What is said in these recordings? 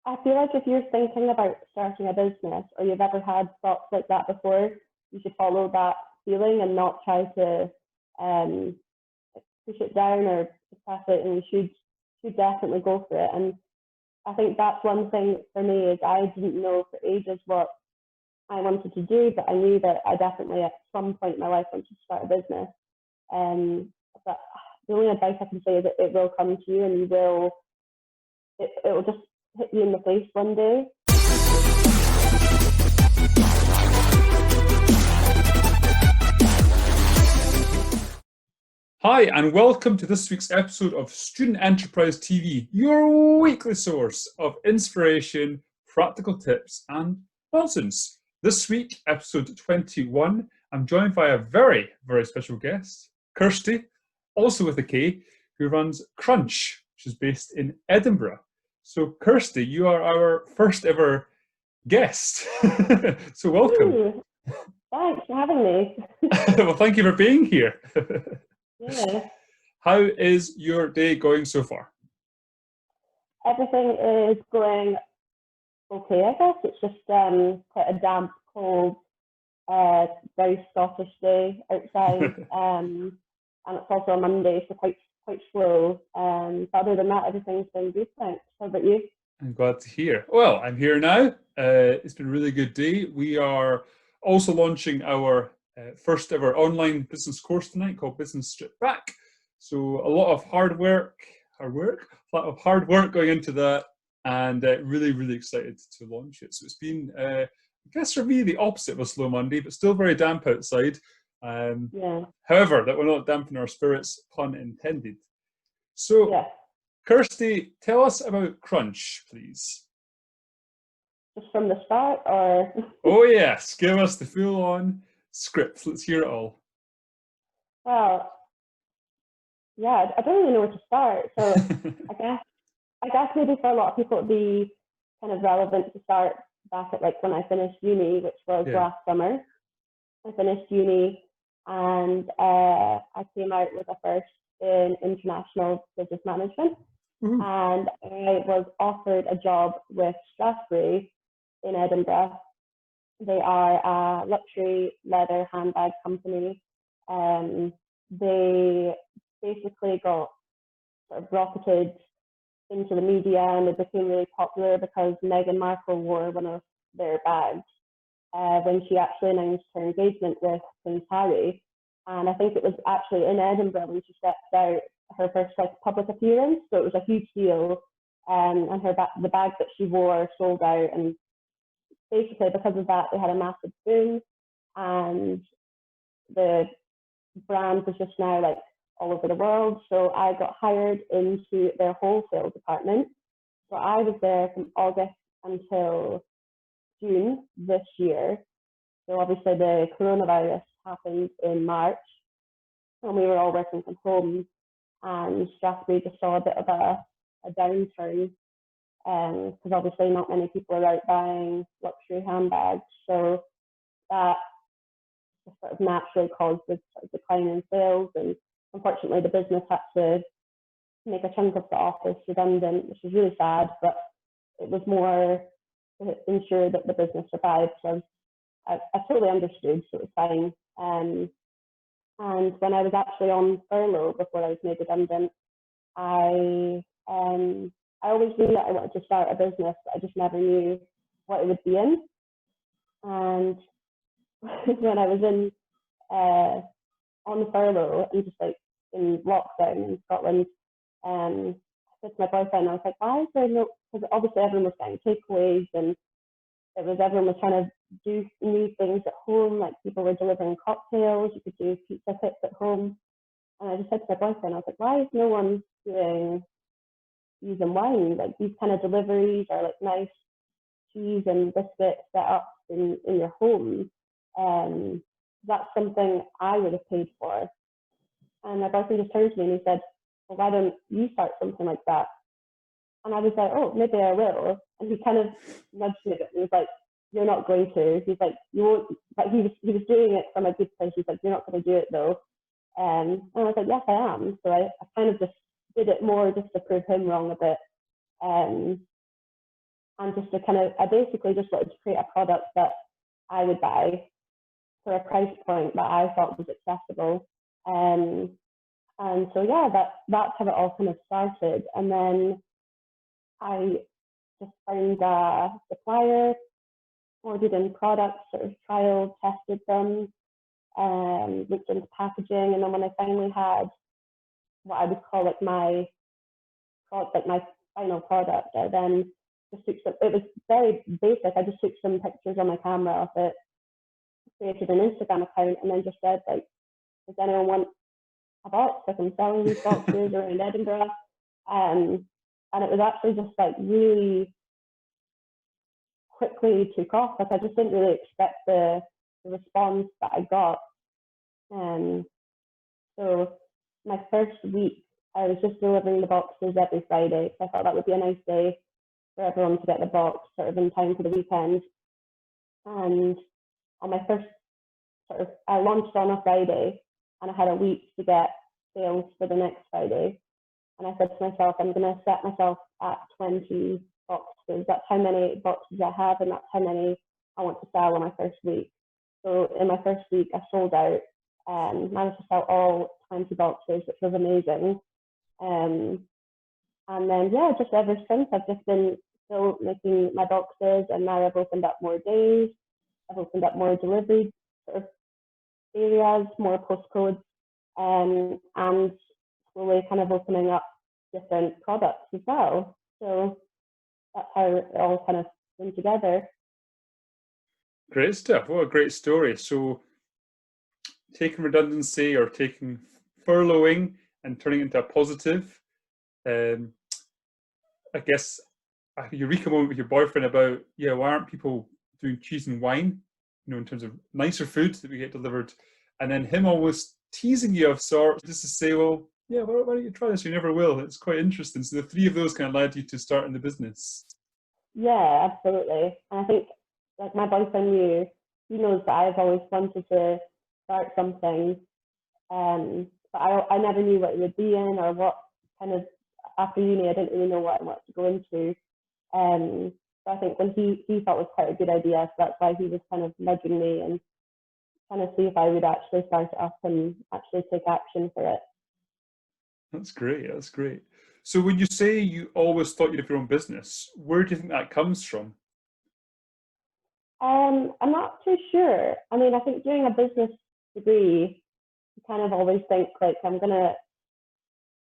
I feel like if you're thinking about starting a business or you've ever had thoughts like that before, you should follow that feeling and not try to um, push it down or suppress it. And you should definitely go for it. And I think that's one thing for me is I didn't know for ages what I wanted to do, but I knew that I definitely at some point in my life wanted to start a business. But the only advice I can say is that it will come to you, and it will just hit you in the face one day. Hi, and welcome to this week's episode of Student Enterprise TV, your weekly source of inspiration, practical tips, and nonsense. This week, episode 21, I'm joined by a very, very special guest, Kirsty, also with a K, who runs Crunch, which is based in Edinburgh. So, Kirsty, you are our first ever guest. So, welcome. Ooh, thanks for having me. Well, thank you for being here. Yeah, How is your day going so far? everything is going okay, I guess. It's just quite a damp, cold, very Scottish day outside, and it's also a Monday, so quite slow. But other than that, everything's been good. Thanks. How about you? I'm glad to hear. Well, I'm here now. It's been a really good day. We are also launching our first ever online business course tonight called Business Stripped Back. So a lot of a lot of hard work going into that, and really, really excited to launch it. So it's been, I guess for me, the opposite of a slow Monday, but still very damp outside. Yeah, However, that will not dampen our spirits, pun intended. So, yeah. Kirsty, tell us about Crunch, please. Just from the start, or Oh, yes, give us the full on script. Let's hear it all. well, yeah, I don't really know where to start. So I guess maybe for a lot of people it'd be kind of relevant to start back at like when I finished uni, which was Yeah. last summer. I finished uni and I came out with a first in international business management, Ooh. and I was offered a job with Strathbury in Edinburgh. They are a luxury leather handbag company. They basically got sort of rocketed into the media, and they became really popular because Meghan Markle wore one of their bags when she actually announced her engagement with Prince Harry. And I think it was actually in Edinburgh when she stepped out her first like public appearance. So it was a huge deal. And the bag that she wore sold out, and basically because of that, they had a massive boom, and the brand was just now like all over the world. So I got hired into their wholesale department. So I was there from August until June this year. So obviously the coronavirus happened in March, and we were all working from home, and Strathbury just saw a bit of a downturn because obviously not many people are out buying luxury handbags. So that sort of naturally caused this sort of decline in sales, and unfortunately the business had to make a chunk of the office redundant, which was really sad, but it was more to ensure that the business survived. So I totally understood, so it was fine. And when I was actually on furlough before I was made redundant, I I always knew that I wanted to start a business, but I just never knew what it would be in. And when I was in on furlough and just like in lockdown in Scotland, I said to my boyfriend, I was like, why is there no? Because obviously everyone was getting takeaways, and everyone was trying to do new things at home. Like people were delivering cocktails, you could do pizza kits at home. And I just said to my boyfriend, I was like, why is no one doing using wine? Like these kind of deliveries are like nice cheese and biscuit set up in your home. Um, that's something I would have paid for. And my boyfriend just turned to me and he said, well, why don't you start something like that? And I was like, oh, maybe I will. And he kind of nudged me a bit. He was like, you're not going to. He's like, you won't. But he was doing it from a good place. He's like, you're not going to do it though. And I was like, yes, I am. So I kind of just did it more just to prove him wrong a bit. Um, and just to I basically just wanted to create a product that I would buy for a price point that I thought was accessible. And so yeah, that's how it all kind of started. And then I just found a supplier, ordered in products, sort of trial tested them, looked into packaging, and then when I finally had what I would call like my final product, I then just took some. It was very basic. I just took some pictures on my camera of it, created an Instagram account, and then just said like, does anyone want a box? Like I'm selling these boxes around Edinburgh, and it was actually just like really quickly took off. Like I just didn't really expect the response that I got. So my first week, I was just delivering the boxes every Friday. So I thought that would be a nice day for everyone to get the box sort of in time for the weekend. And on my first I launched on a Friday, and I had a week to get sales for the next Friday. And I said to myself, I'm going to set myself at 20 boxes. That's how many boxes I have, and that's how many I want to sell on my first week. So in my first week, I sold out and managed to sell all 20 boxes, which was amazing. And then, yeah, just ever since, I've just been still making my boxes, and now I've opened up more days. I've opened up more delivery sort of areas, more postcodes, and slowly kind of opening up different products as well. So that's how it all kind of came together. Great stuff. What a great story. So taking redundancy or taking furloughing and turning it into a positive. I guess a eureka moment with your boyfriend about, yeah, why aren't people doing cheese and wine, in terms of nicer food that we get delivered, and then him almost teasing you of sorts just to say, well, yeah, why don't you try this? You never will. It's quite interesting. So the three of those kind of led you to starting the business. Yeah, absolutely. And I think like my boyfriend knew, he knows that I've always wanted to start something, but I never knew what it would be in or what kind of, after uni, I didn't really know what I wanted to go into. So I think when he thought it was quite a good idea, so that's why he was kind of nudging me and trying to see if I would actually start it up and actually take action for it. That's great. That's great. So when you say you always thought you'd have your own business, where do you think that comes from? I'm not too sure. I mean, I think doing a business degree, you kind of always think like I'm gonna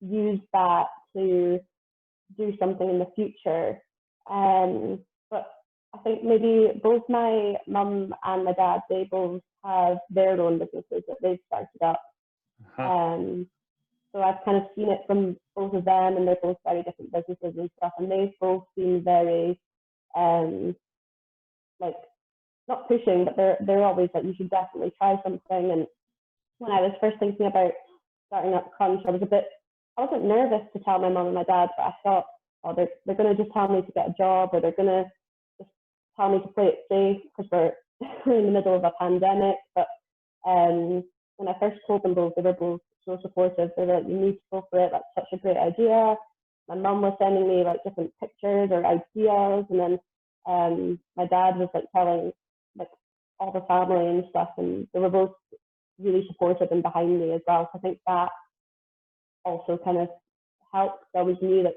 use that to do something in the future. But I think maybe both my mum and my dad, they both have their own businesses that they've started up. So I've kind of seen it from both of them, and they're both very different businesses and stuff, and they've both been very, like, not pushing, but they're always like, you should definitely try something. And when I was first thinking about starting up Crunch, I wasn't nervous to tell my mum and my dad, but I thought, oh, they're going to just tell me to get a job, or they're going to just tell me to play it safe because we're in the middle of a pandemic. But when I first told them both, they were both so supportive. They were like, you need to go for it. That's such a great idea. My mum was sending me like different pictures or ideas, and then my dad was like telling like all the family and stuff, and they were both really supportive and behind me as well. So I think that also kind of helped. I always knew that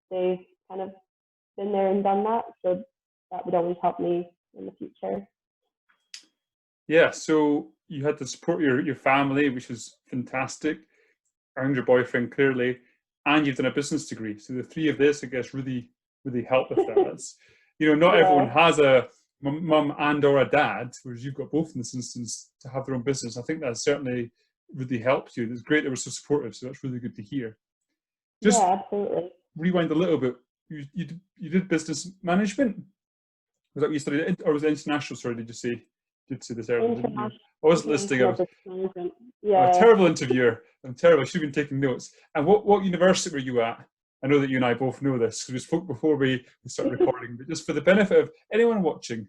they've kind of been there and done that, so that would always help me in the future. Yeah, so you had to support your family, which was fantastic, and your boyfriend clearly, and you've done a business degree. So the three of this, I guess, really helped with that. That's, not Yeah. everyone has a mum and or a dad, whereas you've got both in this instance to have their own business. I think that certainly really helped you. It's great they were so supportive, so that's really good to hear. Just yeah, absolutely. Rewind a little bit. You did business management? Was that what you studied, or was it international? Sorry, did you say this earlier? International. I wasn't listening. Yeah. I'm a terrible interviewer. I'm terrible. I should have been taking notes. And what university were you at? I know that you and I both know this because we spoke before we started recording, but just for the benefit of anyone watching.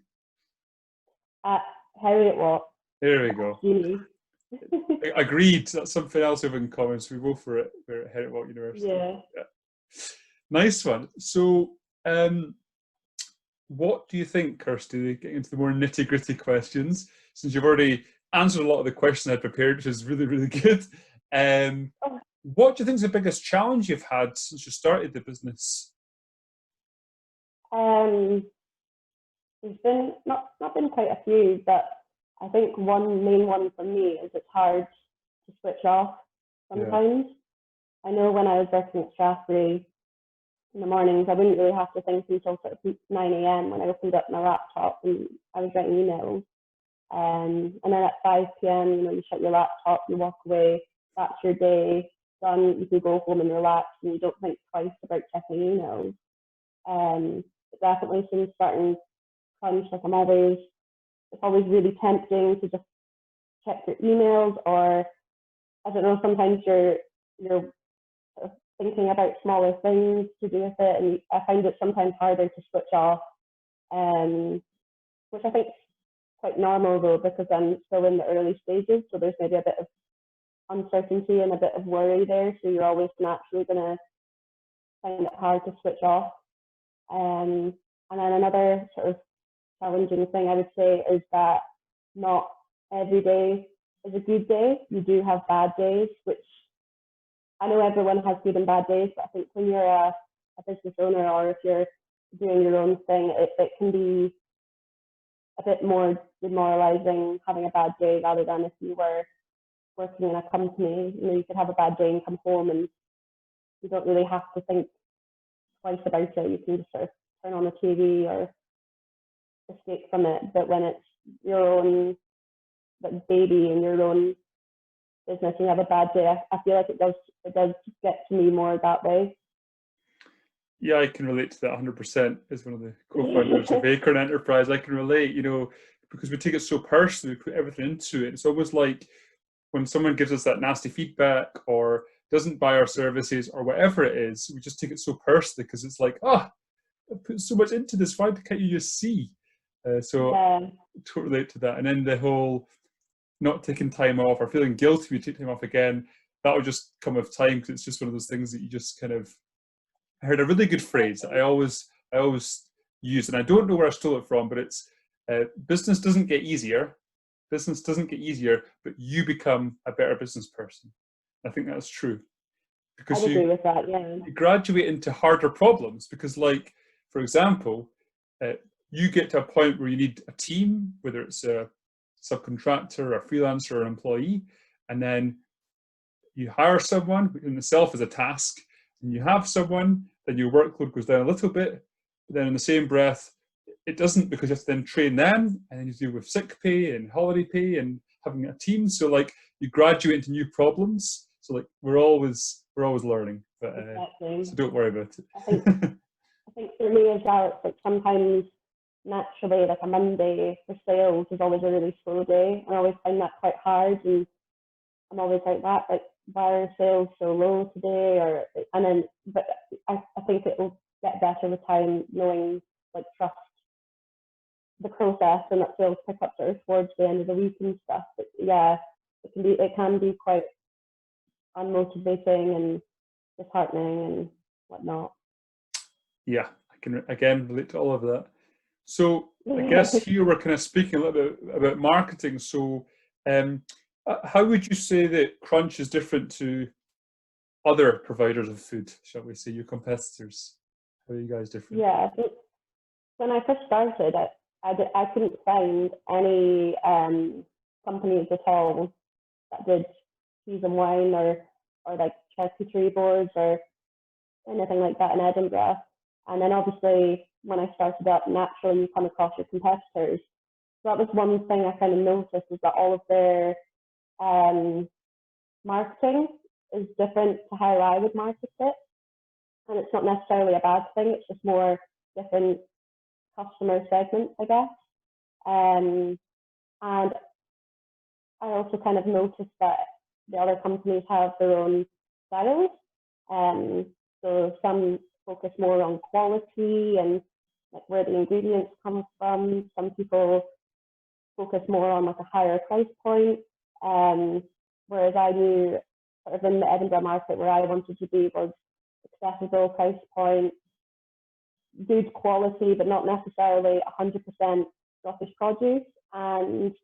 At Harriet Watt. There we go. Uni. Agreed. That's something else we have in common. So we go for it. We're at Harriet Watt University. Yeah. Nice one. So what do you think, Kirsty, getting into the more nitty-gritty questions, since you've already answered a lot of the questions I prepared, which is really, really good. Oh, What do you think is the biggest challenge you've had since you started the business? there's been not been quite a few, but I think one main one for me is it's hard to switch off sometimes. I know when I was working at Strathbury in the mornings, I wouldn't really have to think until sort of 9 a.m. when I opened up my laptop and I was writing emails. And then at 5 p.m., you shut your laptop, you walk away, that's your day done. You can go home and relax and you don't think twice about checking emails. But definitely since starting Crunch, like it's always really tempting to just check your emails, or I don't know, sometimes you're thinking about smaller things to do with it, and I find it sometimes harder to switch off, which I think is quite normal though, because I'm still in the early stages, so there's maybe a bit of uncertainty and a bit of worry there, so you're always naturally going to find it hard to switch off. And then another sort of challenging thing I would say is that not every day is a good day. You do have bad days, which I know everyone has good and bad days, but I think when you're a business owner, or if you're doing your own thing, it can be a bit more demoralizing having a bad day rather than if you were working in a company. You could have a bad day and come home and you don't really have to think twice about it. You can just sort of turn on the TV or escape from it. But when it's your own baby and your own business and you have a bad day, I feel like it does get to me more that way. Yeah, I can relate to that 100%. As one of the co-founders of Acorn Enterprise, I can relate, because we take it so personally, we put everything into it. It's almost like when someone gives us that nasty feedback or doesn't buy our services or whatever it is, we just take it so personally because it's like, I put so much into this. Why can't you just see? So Yeah. I totally relate to that. And then the whole not taking time off or feeling guilty when you take time off again, that will just come with time, because it's just one of those things that you just kind of. I heard a really good phrase that I always use, and I don't know where I stole it from, but it's business doesn't get easier. Business doesn't get easier, but you become a better business person. I think that's true, because I agree with that. Yeah. you graduate into harder problems. Because, like, for example, you get to a point where you need a team, whether it's a subcontractor, a freelancer, or an employee, and then you hire someone, in itself is a task, and you have someone, then your workload goes down a little bit, but then in the same breath, it doesn't, because you have to then train them, and then you deal with sick pay and holiday pay and having a team. So like you graduate into new problems. So like we're always learning, but Exactly. so don't worry about it. I think for me as well, it's like sometimes naturally, like a Monday for sales is always a really slow day. I always find that quite hard, and I'm always like that, like why are sales so low today? But I think it will get better with time, knowing, like, trust the process, and that sales pick up sort of towards the end of the week and stuff. But yeah, it can be quite unmotivating and disheartening and whatnot. Yeah, I can again relate to all of that. So I guess here we're kind of speaking a little bit about marketing. So how would you say that Crunch is different to other providers of food, shall we say, your competitors? How are you guys different? Yeah, I think when I first started, I couldn't find any companies at all that did cheese and wine or like charcuterie boards or anything like that in Edinburgh. And then obviously when I started up, naturally you come across your competitors. So that was one thing I kind of noticed, is that all of their marketing is different to how I would market it. And it's not necessarily a bad thing, it's just more different customer segments, I guess. And I also kind of noticed that the other companies have their own styles. So some focus more on quality and like where the ingredients come from. Some people focus more on like a higher price point. Whereas I knew sort of in the Edinburgh market where I wanted to be was accessible price point, good quality, but not necessarily 100% Scottish produce, and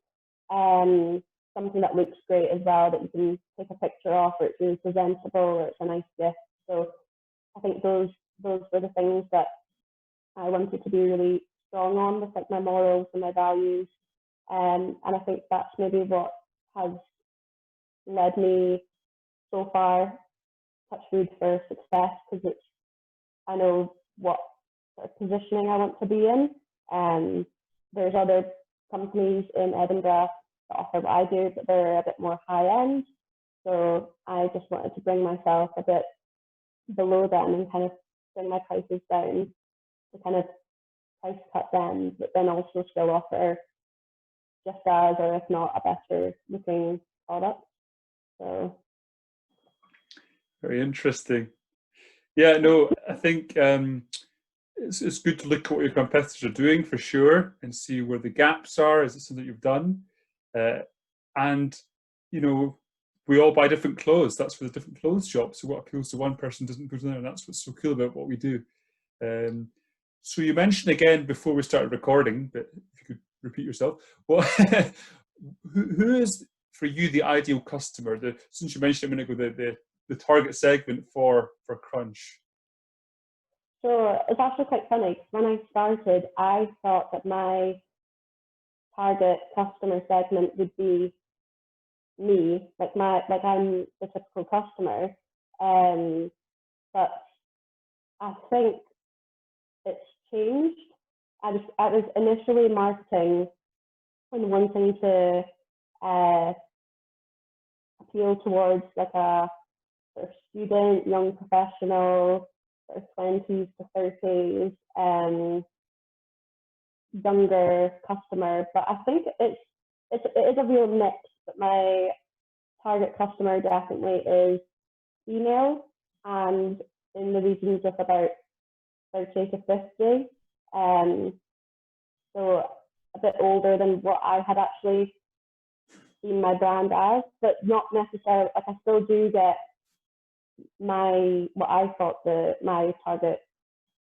something that looks great as well, that you can take a picture of, or it's really presentable, or it's a nice gift. So I think those were the things that I wanted to be really strong on, with like my morals and my values. And I think that's maybe what has led me so far, touch food for success, because I know what sort of positioning I want to be in. There's other companies in Edinburgh that offer what I do, but they're a bit more high end. So I just wanted to bring myself a bit below them and kind of bring my prices down to kind of price cut them, but then also still offer just as, or if not, a better looking product. So very interesting. Yeah, no, I think it's good to look at what your competitors are doing for sure, and see where the gaps are. Is it something you've done? And you know, we all buy different clothes. That's for the different clothes shops. So what appeals to one person doesn't appeal to another, and that's what's so cool about what we do. So you mentioned again before we started recording, but if you could repeat yourself, what who is for you the ideal customer? Since you mentioned a minute ago, the target segment for Crunch. So it's actually quite funny, because when I started, I thought that my target customer segment would be me, like I'm the typical customer. But I think it's changed. I was initially marketing and wanting to appeal towards like a sort of student, young professional, sort of 20s to 30s, younger customer. But I think it is a real mix. But my target customer definitely is female, and in the regions of about 30 to 50. So a bit older than what I had actually seen my brand as, but not necessarily, like I still do get what I thought my target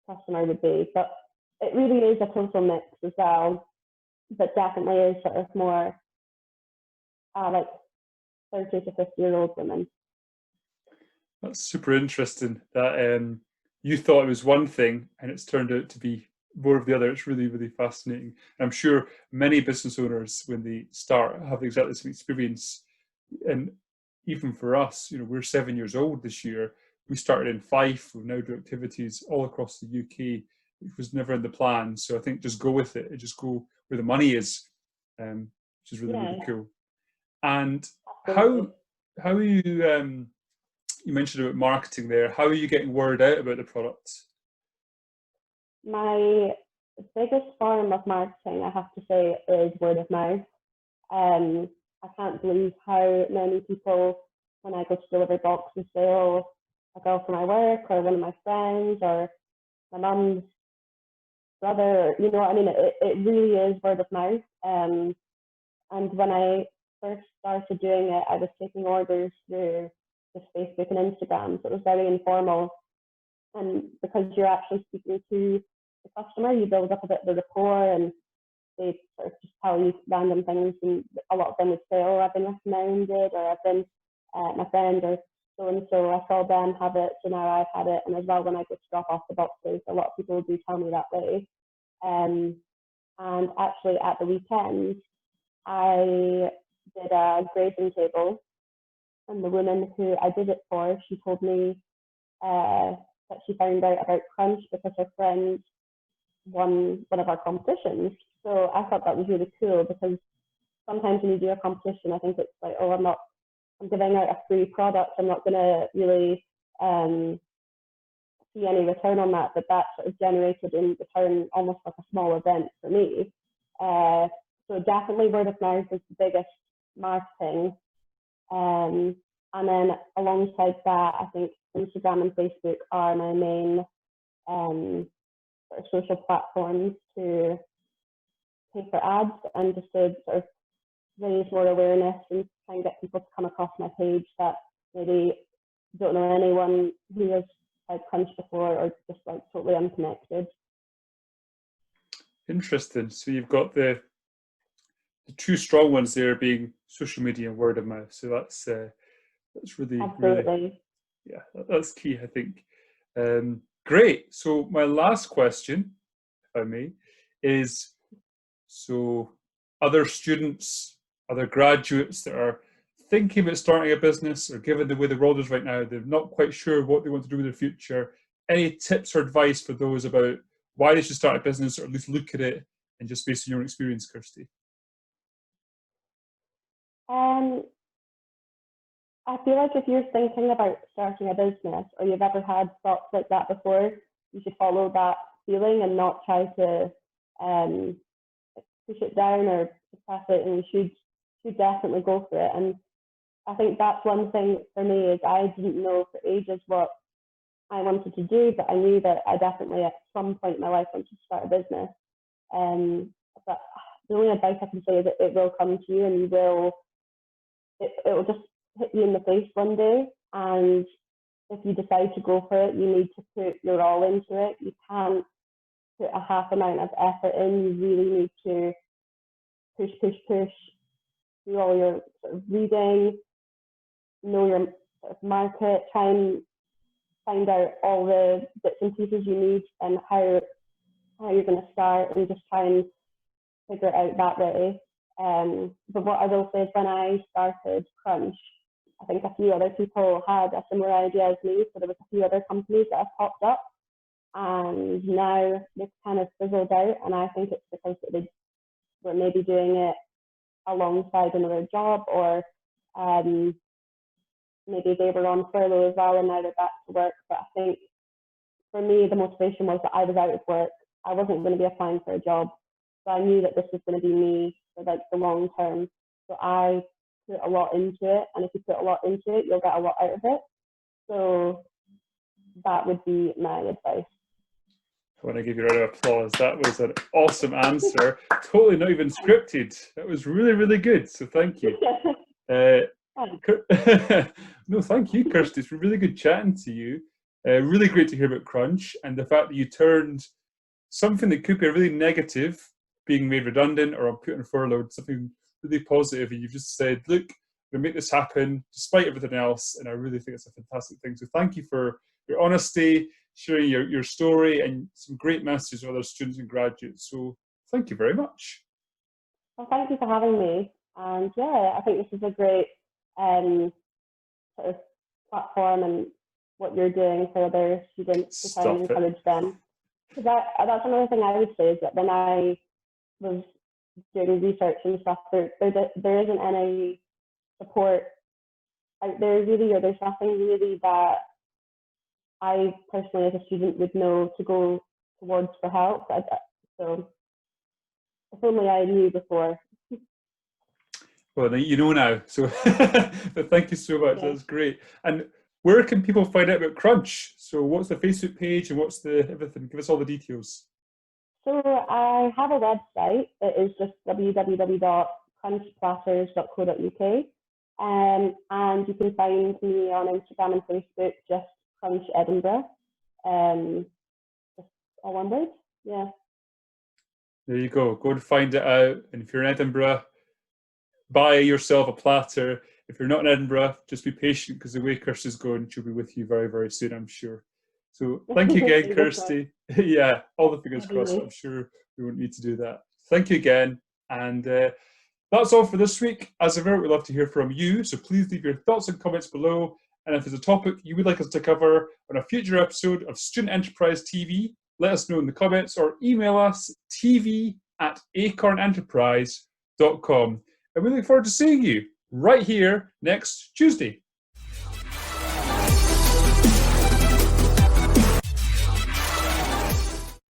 customer would be, but it really is a total mix as well, but definitely is sort of more like 30 to 50-year-old women. That's super interesting that you thought it was one thing and it's turned out to be more of the other. It's really, really fascinating. And I'm sure many business owners, when they start, have exactly the same experience. And even for us, you know, we're 7 years old this year. We started in Fife. We now do activities all across the UK. It was never in the plan. So I think just go with it. Just go where the money is, which is really, really cool. And how are you, you mentioned about marketing there. How are you getting word out about the product? My biggest form of marketing, I have to say, is word of mouth. I can't believe how many people, when I go to deliver boxes, say, oh, a girl from my work, or one of my friends, or my mum's brother, you know what I mean? It really is word of mouth. And when I first started doing it, I was taking orders through just Facebook and Instagram, so it was very informal. And because you're actually speaking to the customer, you build up a bit of a rapport, and they sort of just tell you random things, and a lot of them would say, oh, I've been recommended, or I've been, my friend or so-and-so, I saw them have it, so now I've had it. And as well, when I go to drop off the boxes, a lot of people do tell me that way. And actually at the weekend, I did a grazing table, and the woman who I did it for, she told me that she found out about Crunch because her friend won one of our competitions. So I thought that was really cool, because sometimes when you do a competition, I think it's like, oh, I'm giving out a free product, I'm not going to really see any return on that, but that sort of generated in return almost like a small event for me. So definitely word of mouth is the biggest marketing. And then alongside that, I think Instagram and Facebook are my main sort of social platforms to pay for ads, and just to sort of raise more awareness and try and get people to come across my page that maybe don't know anyone who has tried Crunch before, or just like totally unconnected. Interesting. So you've got the two strong ones there being social media and word of mouth. So that's really, Absolutely. really, yeah, that's key, I think. Great. So my last question, if I may, is, so other students, other graduates that are thinking about starting a business, or given the way the world is right now, they're not quite sure what they want to do with their future. Any tips or advice for those about why they should start a business, or at least look at it, and just based on your experience, Kirsty? I feel like if you're thinking about starting a business, or you've ever had thoughts like that before, you should follow that feeling and not try to push it down or suppress it, and you should definitely go for it. And I think that's one thing for me, is I didn't know for ages what I wanted to do, but I knew that I definitely at some point in my life wanted to start a business. But the only advice I can say is that it will come to you, and it will just hit you in the face one day. And if you decide to go for it, you need to put your all into it. You can't put a half amount of effort in. You really need to push, do all your sort of reading, know your sort of market, try and find out all the bits and pieces you need and how you're going to start, and just try and figure it out that way. But what I will say is, when I started Crunch, I think a few other people had a similar idea as me. So there was a few other companies that have popped up, and now they've kind of fizzled out. And I think it's because they were maybe doing it alongside another job, or maybe they were on furlough as well and now they're back to work. But I think for me, the motivation was that I was out of work. I wasn't going to be applying for a job. So I knew that this was going to be me for like the long term. So I put a lot into it, and if you put a lot into it, you'll get a lot out of it. So that would be my advice. I want to give you a round of applause. That was an awesome answer. Totally not even scripted. That was really, really good. So thank you. No, thank you, Kirsty. It's been really good chatting to you. Really great to hear about Crunch, and the fact that you turned something that could be really negative, being made redundant or put on furlough, something really positive. And you've just said, look, we're going to make this happen despite everything else. And I really think it's a fantastic thing. So thank you for your honesty, sharing your story, and some great messages to other students and graduates. So thank you very much. Well, thank you for having me. And yeah, I think this is a great sort of platform, and what you're doing for other students to try and encourage them. Because that's another thing I would say, is that when I was doing research and stuff, there isn't any support out there really, or there's nothing really that I personally as a student would know to go towards for help. So if only I knew before. Well, you know now. So but thank you so much. Yeah. That's great. And where can people find out about Crunch? So what's the Facebook page and what's the everything? Give us all the details. So I have a website. It is just www.crunchplatters.co.uk. And you can find me on Instagram and Facebook, just Crunch Edinburgh. Just all one word. Yeah. There you go. Go and find it out. And if you're in Edinburgh, buy yourself a platter. If you're not in Edinburgh, just be patient, because the way Kirsty's going, she'll be with you very, very soon, I'm sure. So thank you again, Kirsty. Yeah, all the fingers crossed. I'm sure we won't need to do that. Thank you again. And that's all for this week. As ever, we'd love to hear from you. So please leave your thoughts and comments below. And if there's a topic you would like us to cover on a future episode of Student Enterprise TV, let us know in the comments, or email us tv@acornenterprise.com. And we look forward to seeing you right here next Tuesday.